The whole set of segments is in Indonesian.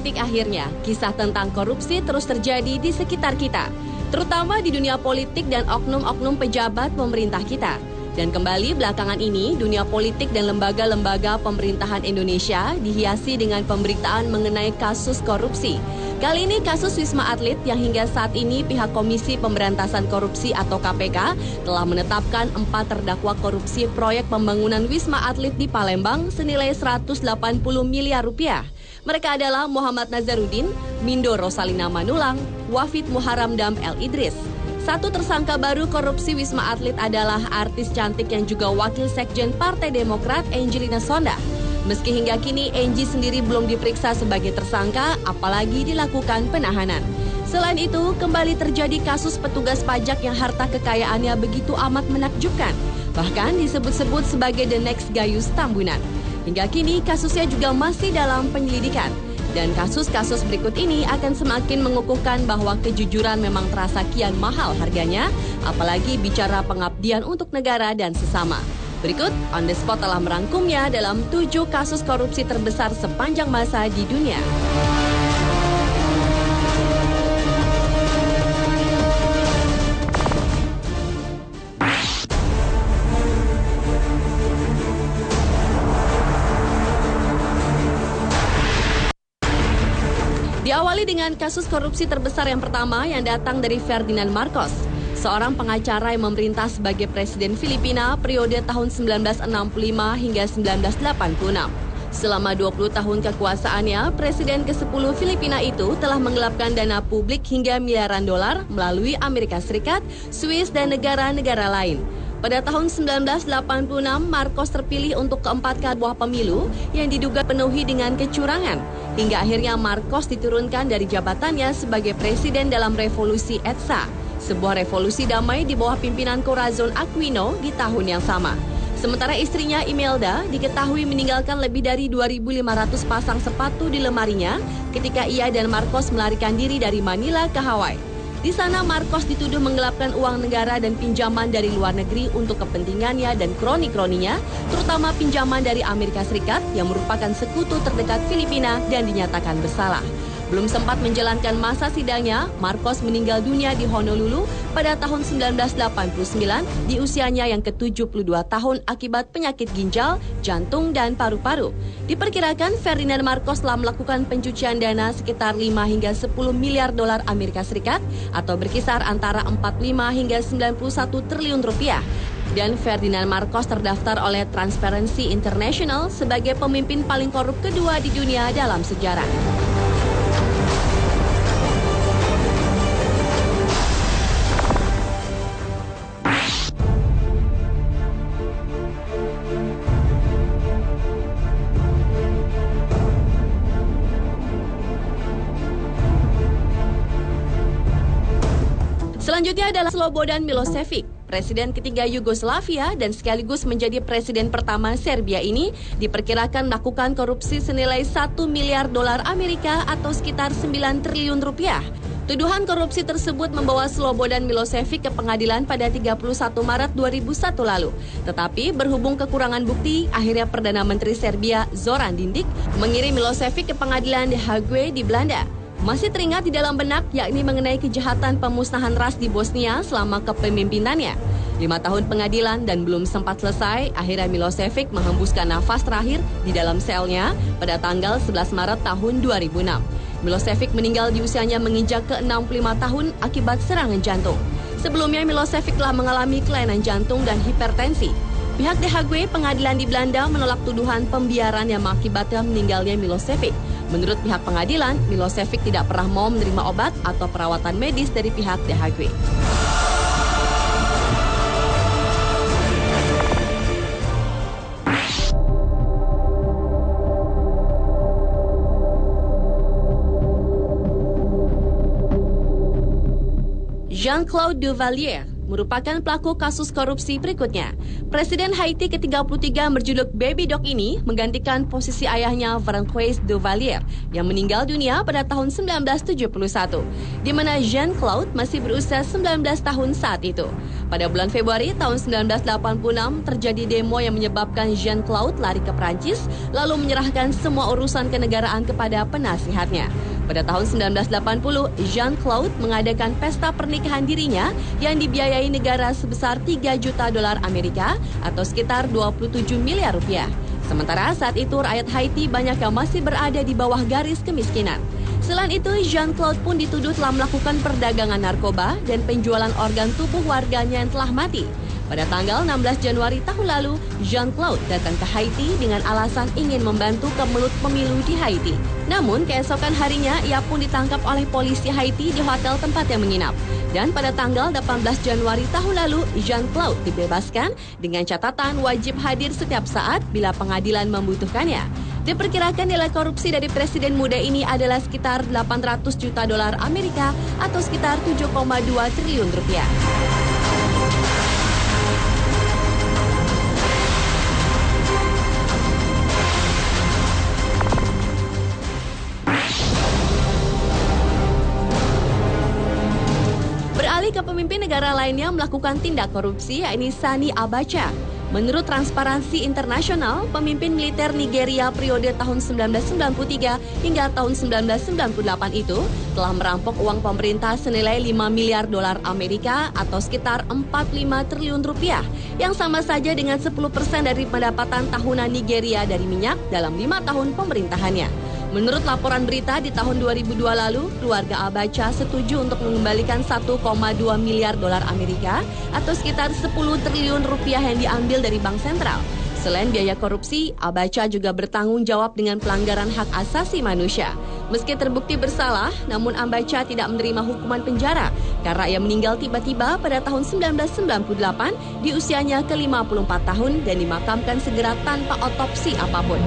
titik akhirnya, kisah tentang korupsi terus terjadi di sekitar kita, terutama di dunia politik dan oknum-oknum pejabat pemerintah kita. Dan kembali belakangan ini, dunia politik dan lembaga-lembaga pemerintahan Indonesia dihiasi dengan pemberitaan mengenai kasus korupsi. Kali ini kasus Wisma Atlet yang hingga saat ini pihak Komisi Pemberantasan Korupsi atau KPK telah menetapkan 4 terdakwa korupsi proyek pembangunan Wisma Atlet di Palembang senilai 180 miliar rupiah. Mereka adalah Muhammad Nazarudin, Mindo Rosalina Manulang, Wafid Muharramdam El Idris. Satu tersangka baru korupsi Wisma Atlet adalah artis cantik yang juga wakil sekjen Partai Demokrat Angelina Sonda. Meski hingga kini Angie sendiri belum diperiksa sebagai tersangka, apalagi dilakukan penahanan. Selain itu, kembali terjadi kasus petugas pajak yang harta kekayaannya begitu amat menakjubkan. Bahkan disebut-sebut sebagai the next Gayus Tambunan. Hingga kini kasusnya juga masih dalam penyelidikan. Dan kasus-kasus berikut ini akan semakin mengukuhkan bahwa kejujuran memang terasa kian mahal harganya, apalagi bicara pengabdian untuk negara dan sesama. Berikut, On The Spot telah merangkumnya dalam 7 kasus korupsi terbesar sepanjang masa di dunia. Diawali dengan kasus korupsi terbesar yang pertama yang datang dari Ferdinand Marcos, seorang pengacara yang memerintah sebagai Presiden Filipina periode tahun 1965 hingga 1986. Selama 20 tahun kekuasaannya, Presiden ke-10 Filipina itu telah menggelapkan dana publik hingga miliaran dolar melalui Amerika Serikat, Swiss, dan negara-negara lain. Pada tahun 1986, Marcos terpilih untuk keempat kali buah pemilu yang diduga penuhi dengan kecurangan. Hingga akhirnya Marcos diturunkan dari jabatannya sebagai presiden dalam revolusi EDSA, sebuah revolusi damai di bawah pimpinan Corazon Aquino di tahun yang sama. Sementara istrinya Imelda diketahui meninggalkan lebih dari 2.500 pasang sepatu di lemarinya ketika ia dan Marcos melarikan diri dari Manila ke Hawaii. Di sana Marcos dituduh menggelapkan uang negara dan pinjaman dari luar negeri untuk kepentingannya dan kroni-kroninya, terutama pinjaman dari Amerika Serikat yang merupakan sekutu terdekat Filipina dan dinyatakan bersalah. Belum sempat menjalankan masa sidangnya, Marcos meninggal dunia di Honolulu pada tahun 1989 di usianya yang ke-72 tahun akibat penyakit ginjal, jantung, dan paru-paru. Diperkirakan Ferdinand Marcos telah melakukan pencucian dana sekitar 5 hingga 10 miliar dolar Amerika Serikat atau berkisar antara 45 hingga 91 triliun rupiah. Dan Ferdinand Marcos terdaftar oleh Transparency International sebagai pemimpin paling korup kedua di dunia dalam sejarah. Selanjutnya adalah Slobodan Milošević, presiden ketiga Yugoslavia dan sekaligus menjadi presiden pertama Serbia ini diperkirakan melakukan korupsi senilai 1 miliar dolar Amerika atau sekitar 9 triliun rupiah. Tuduhan korupsi tersebut membawa Slobodan Milošević ke pengadilan pada 31 Maret 2001 lalu. Tetapi berhubung kekurangan bukti, akhirnya Perdana Menteri Serbia Zoran Đinđić mengirim Milošević ke pengadilan The Hague di Belanda. Masih teringat di dalam benak yakni mengenai kejahatan pemusnahan ras di Bosnia selama kepemimpinannya. 5 tahun pengadilan dan belum sempat selesai, akhirnya Milošević menghembuskan nafas terakhir di dalam selnya pada tanggal 11 Maret tahun 2006. Milošević meninggal di usianya menginjak ke-65 tahun akibat serangan jantung. Sebelumnya Milošević telah mengalami kelainan jantung dan hipertensi. Pihak The Hague, pengadilan di Belanda, menolak tuduhan pembiaran yang mengakibatkan meninggalnya Milošević. Menurut pihak pengadilan, Milošević tidak pernah mau menerima obat atau perawatan medis dari pihak The Hague. Jean-Claude Duvalier, merupakan pelaku kasus korupsi berikutnya. Presiden Haiti ke-33 berjuluk Baby Doc ini menggantikan posisi ayahnya Francois Duvalier yang meninggal dunia pada tahun 1971, di mana Jean-Claude masih berusia 19 tahun saat itu. Pada bulan Februari tahun 1986 terjadi demo yang menyebabkan Jean-Claude lari ke Prancis lalu menyerahkan semua urusan kenegaraan kepada penasihatnya. Pada tahun 1980, Jean-Claude mengadakan pesta pernikahan dirinya yang dibiayai negara sebesar 3 juta dolar Amerika atau sekitar 27 miliar rupiah. Sementara saat itu rakyat Haiti banyak yang masih berada di bawah garis kemiskinan. Selain itu, Jean-Claude pun dituduh telah melakukan perdagangan narkoba dan penjualan organ tubuh warganya yang telah mati. Pada tanggal 16 Januari tahun lalu, Jean-Claude datang ke Haiti dengan alasan ingin membantu kemelut pemilu di Haiti. Namun, keesokan harinya ia pun ditangkap oleh polisi Haiti di hotel tempat yang menginap. Dan pada tanggal 18 Januari tahun lalu, Jean-Claude dibebaskan dengan catatan wajib hadir setiap saat bila pengadilan membutuhkannya. Diperkirakan nilai korupsi dari presiden muda ini adalah sekitar 800 juta dolar Amerika atau sekitar 7,2 triliun rupiah. Beralih ke pemimpin negara lainnya melakukan tindak korupsi, yakni Sani Abacha. Menurut Transparansi Internasional, pemimpin militer Nigeria periode tahun 1993 hingga tahun 1998 itu telah merampok uang pemerintah senilai 5 miliar dolar Amerika atau sekitar 45 triliun rupiah, yang sama saja dengan 10% dari pendapatan tahunan Nigeria dari minyak dalam 5 tahun pemerintahannya. Menurut laporan berita di tahun 2002 lalu, keluarga Abacha setuju untuk mengembalikan 1,2 miliar dolar Amerika atau sekitar 10 triliun rupiah yang diambil dari Bank Sentral. Selain biaya korupsi, Abacha juga bertanggung jawab dengan pelanggaran hak asasi manusia. Meski terbukti bersalah, namun Abacha tidak menerima hukuman penjara karena ia meninggal tiba-tiba pada tahun 1998 di usianya ke-54 tahun dan dimakamkan segera tanpa otopsi apapun.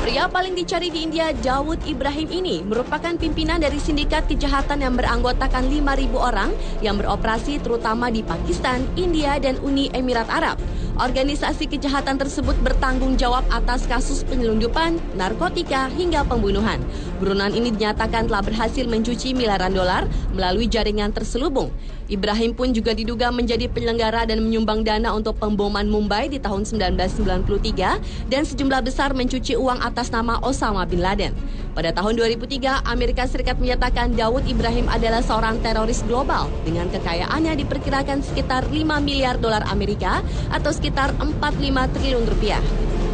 Pria paling dicari di India, Daud Ibrahim ini merupakan pimpinan dari sindikat kejahatan yang beranggotakan 5.000 orang yang beroperasi terutama di Pakistan, India, dan Uni Emirat Arab. Organisasi kejahatan tersebut bertanggung jawab atas kasus penyelundupan, narkotika, hingga pembunuhan. Buronan ini dinyatakan telah berhasil mencuci miliaran dolar melalui jaringan terselubung. Ibrahim pun juga diduga menjadi penyelenggara dan menyumbang dana untuk pemboman Mumbai di tahun 1993 dan sejumlah besar mencuci uang atas nama Osama bin Laden. Pada tahun 2003, Amerika Serikat menyatakan Daud Ibrahim adalah seorang teroris global dengan kekayaannya diperkirakan sekitar 5 miliar dolar Amerika atau sekitar 45 triliun rupiah.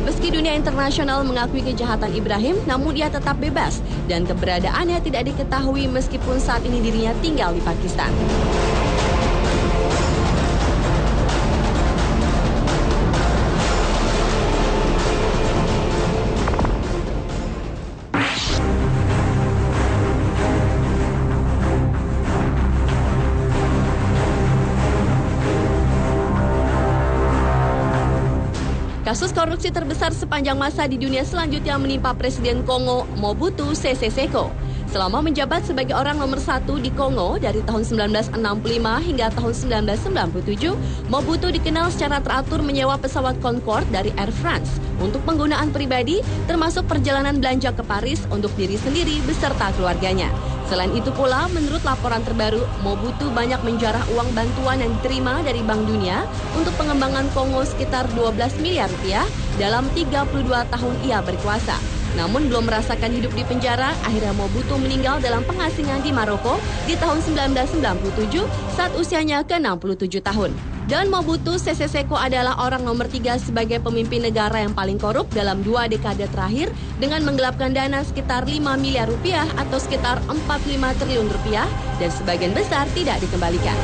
Meski dunia internasional mengakui kejahatan Ibrahim, namun ia tetap bebas dan keberadaannya tidak diketahui meskipun saat ini dirinya tinggal di Pakistan. Kasus korupsi terbesar sepanjang masa di dunia selanjutnya menimpa Presiden Kongo Mobutu Sese Seko. Selama menjabat sebagai orang nomor 1 di Kongo dari tahun 1965 hingga tahun 1997, Mobutu dikenal secara teratur menyewa pesawat Concorde dari Air France untuk penggunaan pribadi, termasuk perjalanan belanja ke Paris untuk diri sendiri beserta keluarganya. Selain itu pula, menurut laporan terbaru, Mobutu banyak menjarah uang bantuan yang diterima dari Bank Dunia untuk pengembangan Kongo sekitar 12 miliar rupiah dalam 32 tahun ia berkuasa. Namun belum merasakan hidup di penjara, akhirnya Mobutu meninggal dalam pengasingan di Maroko di tahun 1997 saat usianya ke-67 tahun. Dan Mobutu Sese Seko adalah orang nomor 3 sebagai pemimpin negara yang paling korup dalam 2 dekade terakhir dengan menggelapkan dana sekitar 5 miliar rupiah atau sekitar 45 triliun rupiah dan sebagian besar tidak dikembalikan.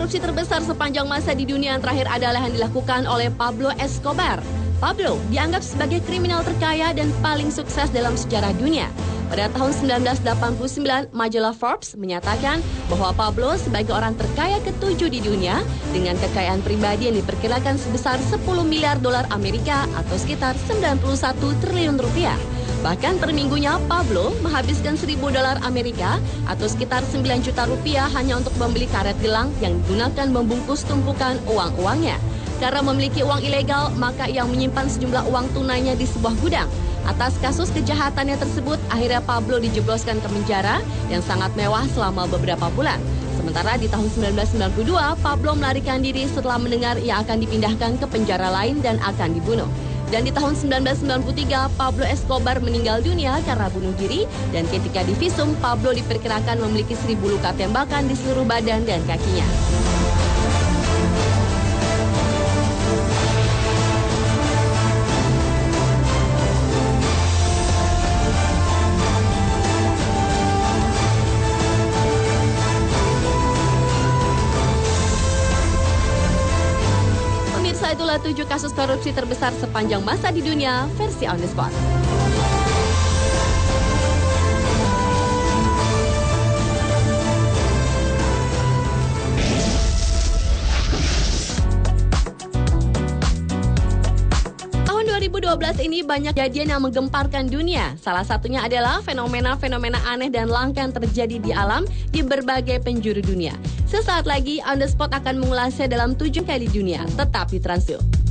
korupsi terbesar sepanjang masa di dunia yang terakhir adalah yang dilakukan oleh Pablo Escobar. Pablo dianggap sebagai kriminal terkaya dan paling sukses dalam sejarah dunia. Pada tahun 1989, majalah Forbes menyatakan bahwa Pablo sebagai orang terkaya ke-7 di dunia dengan kekayaan pribadi yang diperkirakan sebesar 10 miliar dolar Amerika atau sekitar 91 triliun rupiah. Bahkan per minggunya Pablo menghabiskan 1.000 dolar Amerika atau sekitar 9 juta rupiah hanya untuk membeli karet gelang yang digunakan membungkus tumpukan uang-uangnya. Karena memiliki uang ilegal, maka ia menyimpan sejumlah uang tunainya di sebuah gudang. Atas kasus kejahatannya tersebut, akhirnya Pablo dijebloskan ke penjara yang sangat mewah selama beberapa bulan. Sementara di tahun 1992, Pablo melarikan diri setelah mendengar ia akan dipindahkan ke penjara lain dan akan dibunuh. Dan di tahun 1993, Pablo Escobar meninggal dunia karena bunuh diri. Dan ketika divisum, Pablo diperkirakan memiliki 1.000 luka tembakan di seluruh badan dan kakinya. Itulah 7 kasus korupsi terbesar sepanjang masa di dunia versi On The Spot. Tahun 2012 ini banyak kejadian yang menggemparkan dunia. Salah satunya adalah fenomena-fenomena aneh dan langka yang terjadi di alam di berbagai penjuru dunia. Sesaat lagi On The Spot akan mengulasnya dalam 7 kali dunia. Tetap di Trans 7.